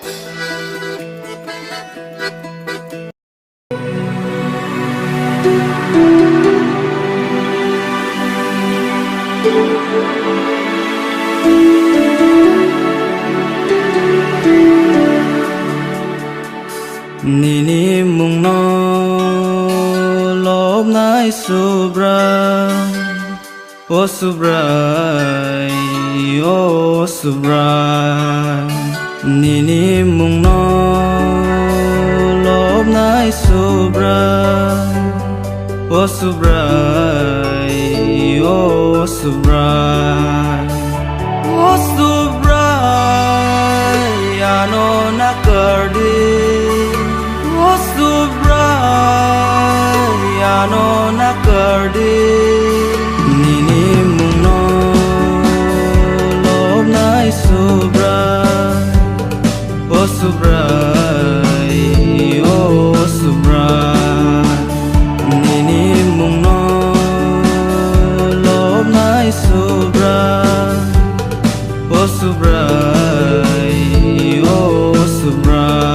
Nini Mungno lốp nai subra o subrai o subrai Nini Mungno lốp nai subra o subrai o subrai o subrai ano nakardi o subrai ano nakardi Nini Mungno lốp nai subrai o subrai o subrai Nini Mungno lốp nai subrai o subrai o subrai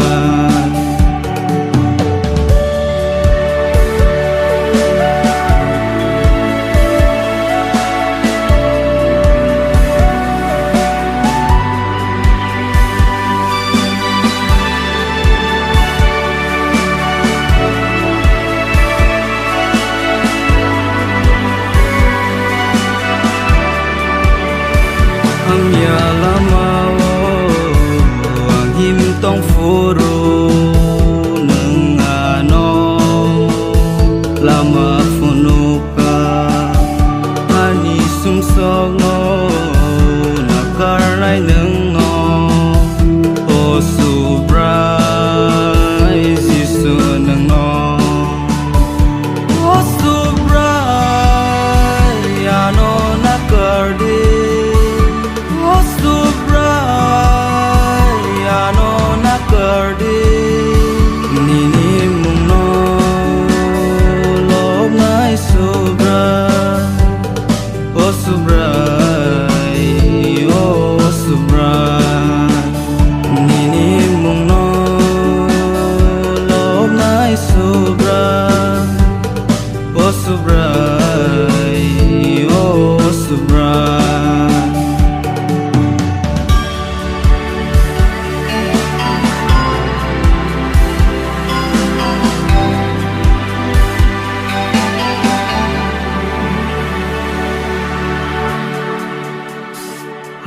tông furu nâng ano lama funuka ani sumsongo nakaray nâng ngo o subray sisu nâng ngo o subray ano nakardi o subray ano nakardi Nini Mungno lốp nai subrai o subrai o subrai Nini Mungno lốp nai subrai o subrai o subrai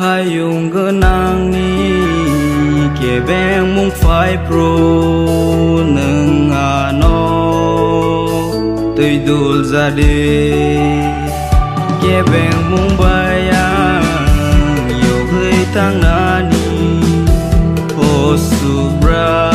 Hayung genang ni kebeng mung phai pro nâng ano tùy dul ra đi kebeng mung bayang yêu hơi thang nani o subra